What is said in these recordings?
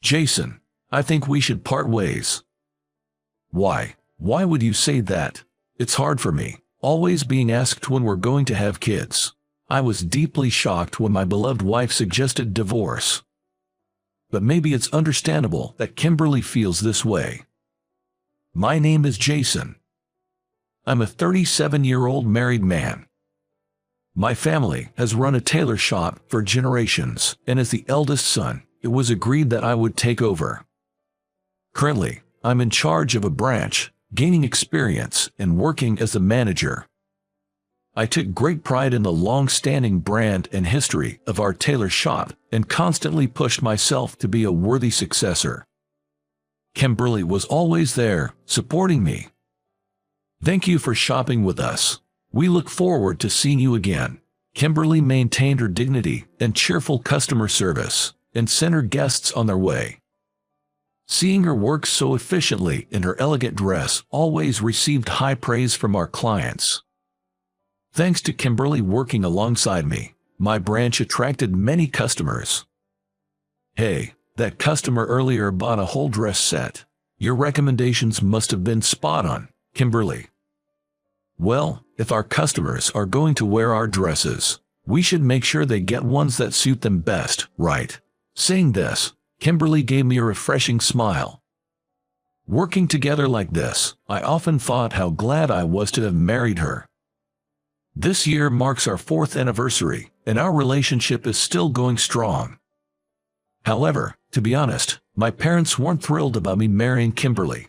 Jason, I think we should part ways. Why? Why would you say that? It's hard for me, always being asked when we're going to have kids. I was deeply shocked when my beloved wife suggested divorce. But maybe it's understandable that Kimberly feels this way. My name is Jason. I'm a 37-year-old married man. My family has run a tailor shop for generations, and as the eldest son, it was agreed that I would take over. Currently, I'm in charge of a branch, gaining experience and working as the manager. I took great pride in the long-standing brand and history of our tailor shop and constantly pushed myself to be a worthy successor. Kimberly was always there, supporting me. Thank you for shopping with us. We look forward to seeing you again. Kimberly maintained her dignity and cheerful customer service and sent her guests on their way. Seeing her work so efficiently in her elegant dress always received high praise from our clients. Thanks to Kimberly working alongside me, my branch attracted many customers. Hey, that customer earlier bought a whole dress set. Your recommendations must have been spot on, Kimberly. Well, if our customers are going to wear our dresses, we should make sure they get ones that suit them best, right? Saying this, Kimberly gave me a refreshing smile. Working together like this, I often thought how glad I was to have married her. This year marks our 4th anniversary, and our relationship is still going strong. However, to be honest, my parents weren't thrilled about me marrying Kimberly.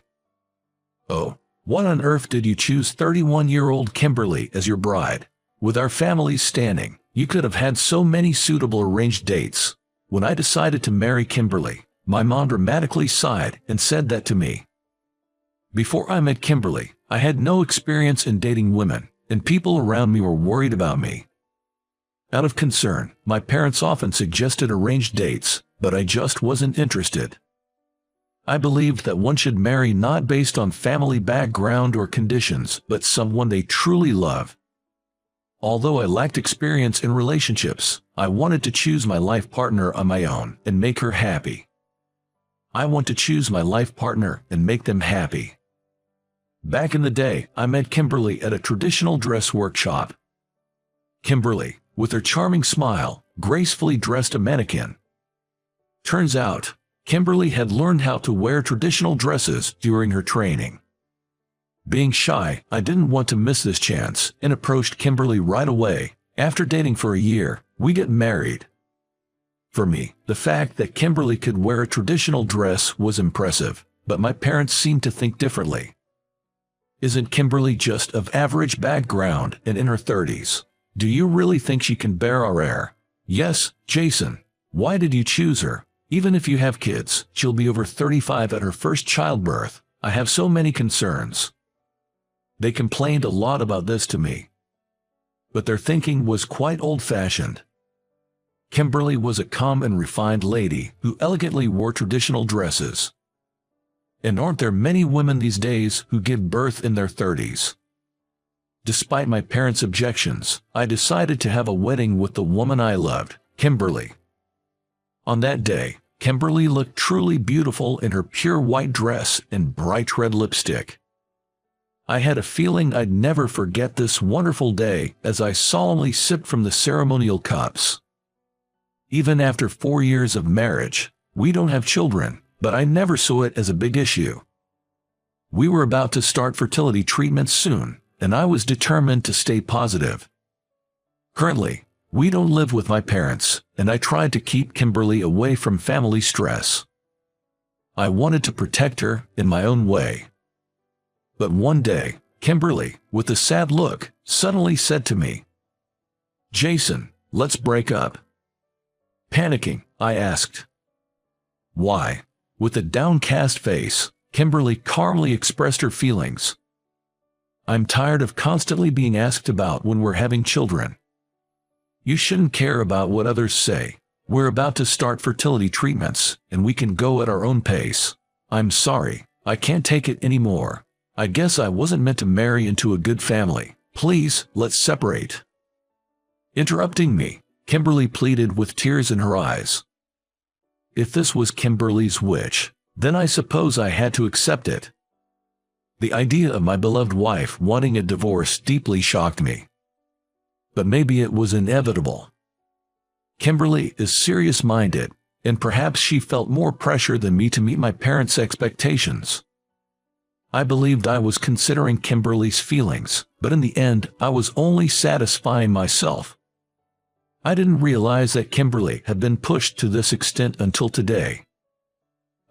Oh, what on earth did you choose 31-year-old Kimberly as your bride? With our families standing, you could have had so many suitable arranged dates. When I decided to marry Kimberly, my mom dramatically sighed and said that to me. Before I met Kimberly, I had no experience in dating women, and people around me were worried about me. Out of concern, my parents often suggested arranged dates, but I just wasn't interested. I believed that one should marry not based on family background or conditions, but someone they truly love. Although I lacked experience in relationships, I wanted to choose my life partner on my own and make her happy. I want to choose my life partner and make them happy. Back in the day, I met Kimberly at a traditional dress workshop. Kimberly, with her charming smile, gracefully dressed a mannequin. Turns out, Kimberly had learned how to wear traditional dresses during her training. Being shy, I didn't want to miss this chance and approached Kimberly right away. After dating for a year, we get married. For me, the fact that Kimberly could wear a traditional dress was impressive, but my parents seemed to think differently. Isn't Kimberly just of average background and in her 30s? Do you really think she can bear our air? Yes, Jason. Why did you choose her? Even if you have kids, she'll be over 35 at her first childbirth. I have so many concerns. They complained a lot about this to me. But their thinking was quite old-fashioned. Kimberly was a calm and refined lady who elegantly wore traditional dresses. And aren't there many women these days who give birth in their 30s? Despite my parents' objections, I decided to have a wedding with the woman I loved, Kimberly. On that day, Kimberly looked truly beautiful in her pure white dress and bright red lipstick. I had a feeling I'd never forget this wonderful day as I solemnly sipped from the ceremonial cups. Even after 4 years of marriage, we don't have children, but I never saw it as a big issue. We were about to start fertility treatments soon, and I was determined to stay positive. Currently, we don't live with my parents, and I tried to keep Kimberly away from family stress. I wanted to protect her in my own way. But one day, Kimberly, with a sad look, suddenly said to me, "Jason, let's break up." Panicking, I asked, "Why?" With a downcast face, Kimberly calmly expressed her feelings. "I'm tired of constantly being asked about when we're having children. You shouldn't care about what others say. We're about to start fertility treatments, and we can go at our own pace. I'm sorry, I can't take it anymore. I guess I wasn't meant to marry into a good family. Please, let's separate." Interrupting me, Kimberly pleaded with tears in her eyes. If this was Kimberly's wish, then I suppose I had to accept it. The idea of my beloved wife wanting a divorce deeply shocked me. But maybe it was inevitable. Kimberly is serious-minded, and perhaps she felt more pressure than me to meet my parents' expectations. I believed I was considering Kimberly's feelings, but in the end I was only satisfying myself. I didn't realize that Kimberly had been pushed to this extent until today.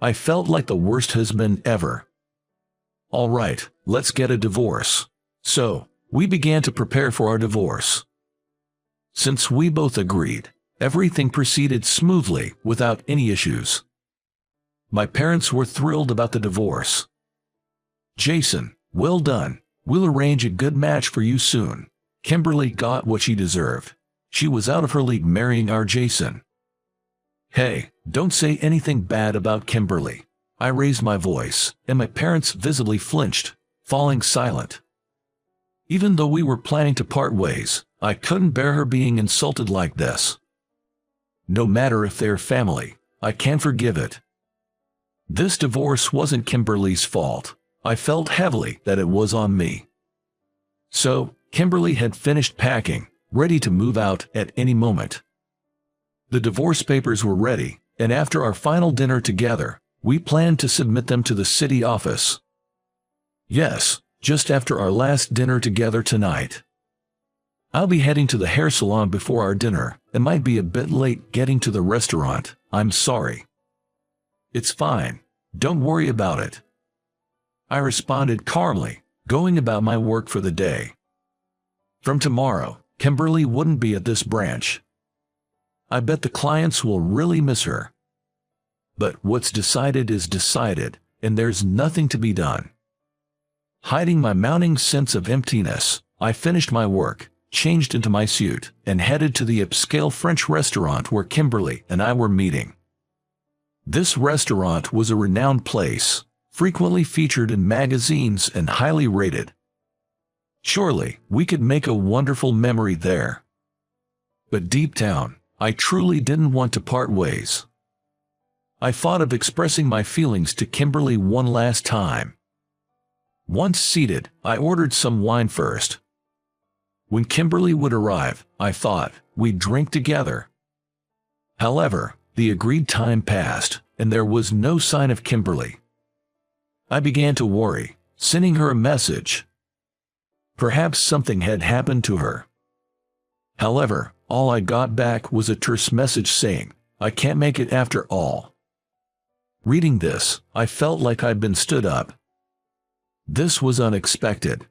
I felt like the worst husband ever. All right, let's get a divorce. So, we began to prepare for our divorce. Since we both agreed, everything proceeded smoothly without any issues. My parents were thrilled about the divorce. "Jason, well done. We'll arrange a good match for you soon." Kimberly got what she deserved. She was out of her league marrying our Jason. "Hey, don't say anything bad about Kimberly." I raised my voice, and my parents visibly flinched, falling silent. Even though we were planning to part ways, I couldn't bear her being insulted like this. No matter if they're family, I can't forgive it. This divorce wasn't Kimberly's fault. I felt heavily that it was on me. So, Kimberly had finished packing, ready to move out at any moment. The divorce papers were ready, and after our final dinner together, we planned to submit them to the city office. Yes, just after our last dinner together tonight. I'll be heading to the hair salon before our dinner, and might be a bit late getting to the restaurant. I'm sorry. It's fine. Don't worry about it. I responded calmly, going about my work for the day. From tomorrow, Kimberly wouldn't be at this branch. I bet the clients will really miss her. But what's decided is decided, and there's nothing to be done. Hiding my mounting sense of emptiness, I finished my work, changed into my suit, and headed to the upscale French restaurant where Kimberly and I were meeting. This restaurant was a renowned place, frequently featured in magazines and highly rated. Surely, we could make a wonderful memory there. But deep down, I truly didn't want to part ways. I thought of expressing my feelings to Kimberly one last time. Once seated, I ordered some wine first. When Kimberly would arrive, I thought we'd drink together. However, the agreed time passed, and there was no sign of Kimberly. I began to worry, sending her a message. Perhaps something had happened to her. However, all I got back was a terse message saying, "I can't make it after all." Reading this, I felt like I'd been stood up. This was unexpected.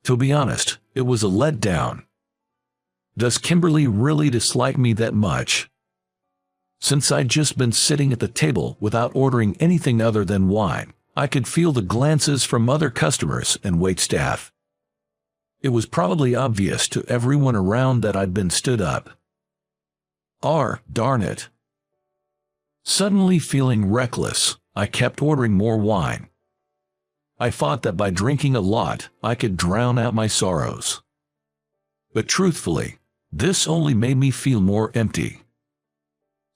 To be honest, it was a letdown. Does Kimberly really dislike me that much? Since I'd just been sitting at the table without ordering anything other than wine, I could feel the glances from other customers and waitstaff. It was probably obvious to everyone around that I'd been stood up. Darn it. Suddenly feeling reckless, I kept ordering more wine. I thought that by drinking a lot, I could drown out my sorrows. But truthfully, this only made me feel more empty.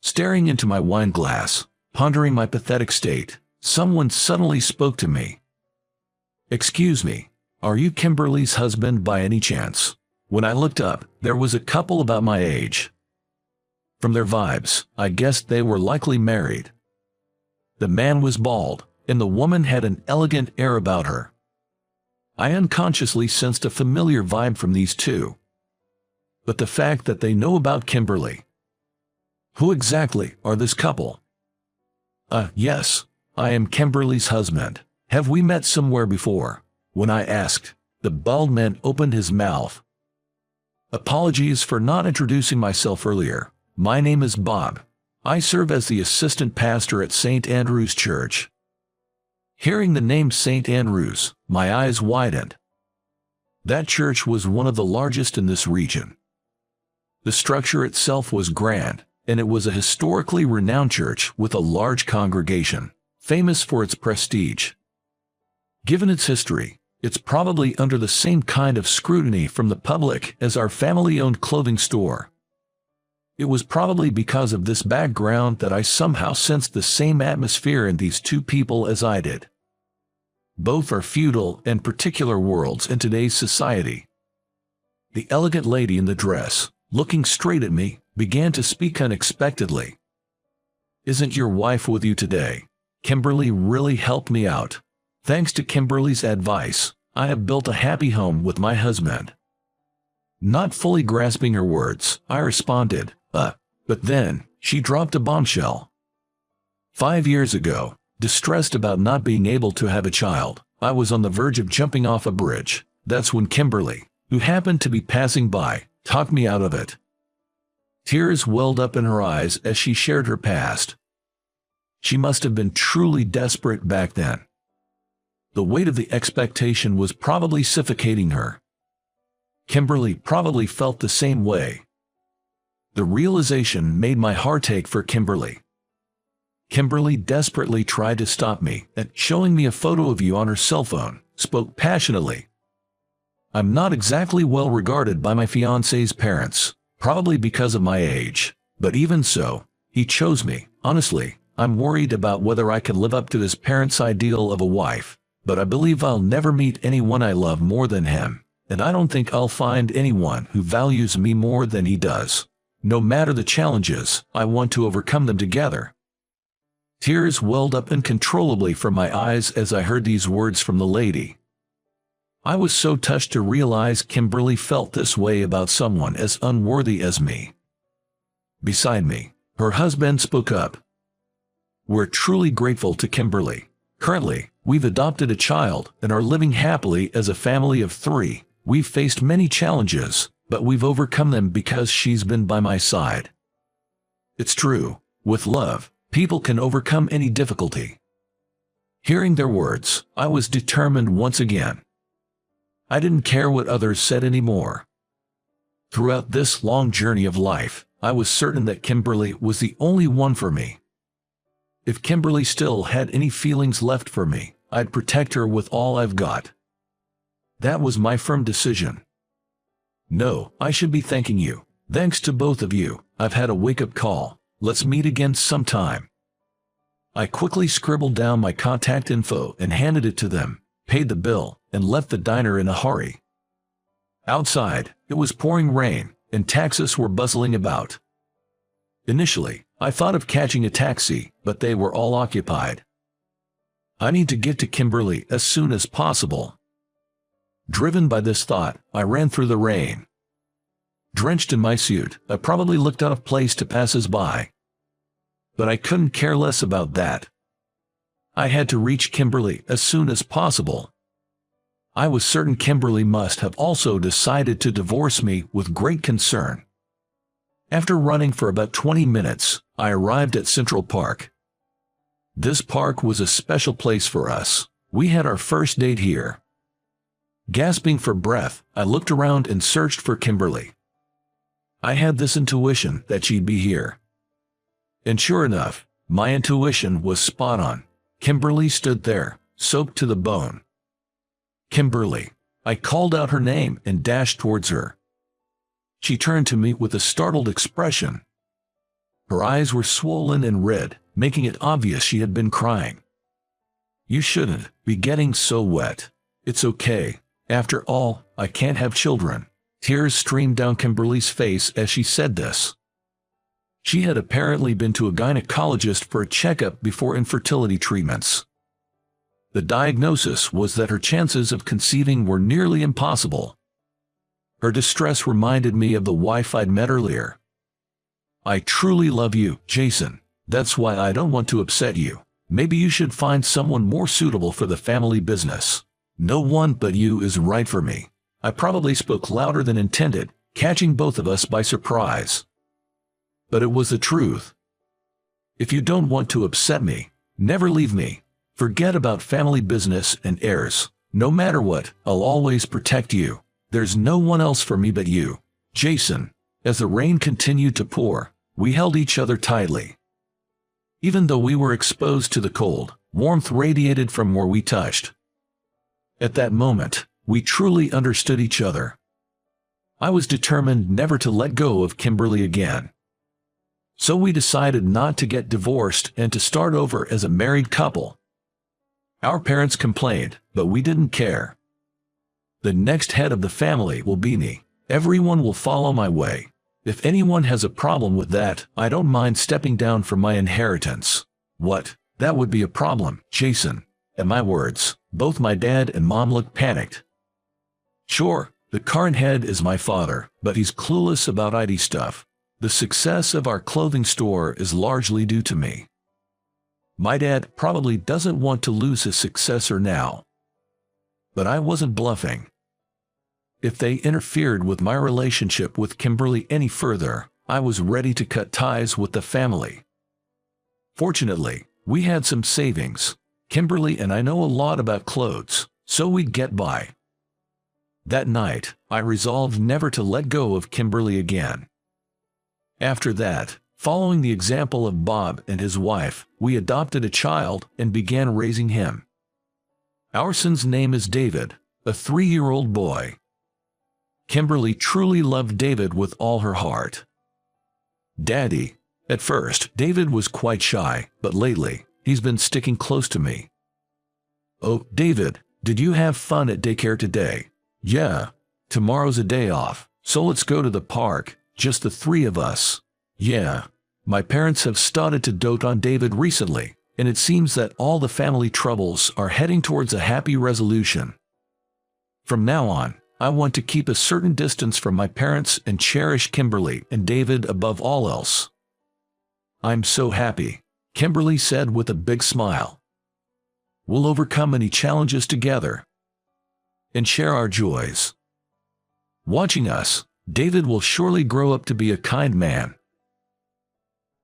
Staring into my wine glass, pondering my pathetic state, someone suddenly spoke to me. "Excuse me, are you Kimberly's husband by any chance?" When I looked up, there was a couple about my age. From their vibes, I guessed they were likely married. The man was bald, and the woman had an elegant air about her. I unconsciously sensed a familiar vibe from these two. But the fact that they know about Kimberly. Who exactly are this couple? Yes, I am Kimberly's husband. Have we met somewhere before? When I asked, the bald man opened his mouth. Apologies for not introducing myself earlier. My name is Bob. I serve as the assistant pastor at St. Andrew's Church. Hearing the name St. Andrew's, my eyes widened. That church was one of the largest in this region. The structure itself was grand, and it was a historically renowned church with a large congregation, famous for its prestige. Given its history, it's probably under the same kind of scrutiny from the public as our family-owned clothing store. It was probably because of this background that I somehow sensed the same atmosphere in these two people as I did. Both are feudal and particular worlds in today's society. The elegant lady in the dress, looking straight at me, began to speak unexpectedly. "Isn't your wife with you today? Kimberly really helped me out. Thanks to Kimberly's advice, I have built a happy home with my husband." Not fully grasping her words, I responded, but then, she dropped a bombshell. 5 years ago, distressed about not being able to have a child, I was on the verge of jumping off a bridge. That's when Kimberly, who happened to be passing by, talked me out of it. Tears welled up in her eyes as she shared her past. She must have been truly desperate back then. The weight of the expectation was probably suffocating her. Kimberly probably felt the same way. The realization made my heart ache for Kimberly. Kimberly desperately tried to stop me, and showing me a photo of you on her cell phone, spoke passionately. "I'm not exactly well regarded by my fiancé's parents, probably because of my age, but even so, he chose me. Honestly, I'm worried about whether I can live up to his parents' ideal of a wife, but I believe I'll never meet anyone I love more than him, and I don't think I'll find anyone who values me more than he does. No matter the challenges, I want to overcome them together." Tears welled up uncontrollably from my eyes as I heard these words from the lady. I was so touched to realize Kimberly felt this way about someone as unworthy as me. Beside me, her husband spoke up. "We're truly grateful to Kimberly. Currently, we've adopted a child and are living happily as a family of 3. We've faced many challenges, but we've overcome them because she's been by my side." It's true, with love, people can overcome any difficulty. Hearing their words, I was determined once again. I didn't care what others said anymore. Throughout this long journey of life, I was certain that Kimberly was the only one for me. If Kimberly still had any feelings left for me, I'd protect her with all I've got. That was my firm decision. "No, I should be thanking you. Thanks to both of you, I've had a wake-up call. Let's meet again sometime." I quickly scribbled down my contact info and handed it to them, paid the bill, and left the diner in a hurry. Outside, it was pouring rain, and taxis were bustling about. Initially, I thought of catching a taxi, but they were all occupied. I need to get to Kimberly as soon as possible. Driven by this thought, I ran through the rain. Drenched in my suit, I probably looked out of place to passers-by. But I couldn't care less about that. I had to reach Kimberly as soon as possible. I was certain Kimberly must have also decided to divorce me with great concern. After running for about 20 minutes, I arrived at Central Park. This park was a special place for us. We had our first date here. Gasping for breath, I looked around and searched for Kimberly. I had this intuition that she'd be here. And sure enough, my intuition was spot on. Kimberly stood there, soaked to the bone. "Kimberly." I called out her name and dashed towards her. She turned to me with a startled expression. Her eyes were swollen and red, making it obvious she had been crying. "You shouldn't be getting so wet. It's okay. After all, I can't have children." Tears streamed down Kimberly's face as she said this. She had apparently been to a gynecologist for a checkup before infertility treatments. The diagnosis was that her chances of conceiving were nearly impossible. Her distress reminded me of the wife I'd met earlier. "I truly love you, Jason. That's why I don't want to upset you. Maybe you should find someone more suitable for the family business. No one but you is right for me." I probably spoke louder than intended, catching both of us by surprise. But it was the truth. "If you don't want to upset me, never leave me. Forget about family business and heirs. No matter what, I'll always protect you. There's no one else for me but you, Jason." As the rain continued to pour, we held each other tightly. Even though we were exposed to the cold, warmth radiated from where we touched. At that moment, we truly understood each other. I was determined never to let go of Kimberly again. So we decided not to get divorced and to start over as a married couple. Our parents complained, but we didn't care. The next head of the family will be me. Everyone will follow my way. If anyone has a problem with that, I don't mind stepping down from my inheritance. What? That would be a problem, Jason. At my words, both my dad and mom looked panicked. Sure, the current head is my father, but he's clueless about ID stuff. The success of our clothing store is largely due to me. My dad probably doesn't want to lose his successor now. But I wasn't bluffing. If they interfered with my relationship with Kimberly any further, I was ready to cut ties with the family. Fortunately, we had some savings. Kimberly and I know a lot about clothes, so we'd get by. That night, I resolved never to let go of Kimberly again. After that, following the example of Bob and his wife, we adopted a child and began raising him. Our son's name is David, a 3-year-old boy. Kimberly truly loved David with all her heart. Daddy. At first, David was quite shy, but lately, he's been sticking close to me. Oh, David, did you have fun at daycare today? Yeah. Tomorrow's a day off, so let's go to the park, just the 3 of us. Yeah. My parents have started to dote on David recently, and it seems that all the family troubles are heading towards a happy resolution. From now on, I want to keep a certain distance from my parents and cherish Kimberly and David above all else. I'm so happy, Kimberly said with a big smile. We'll overcome any challenges together and share our joys. Watching us, David will surely grow up to be a kind man,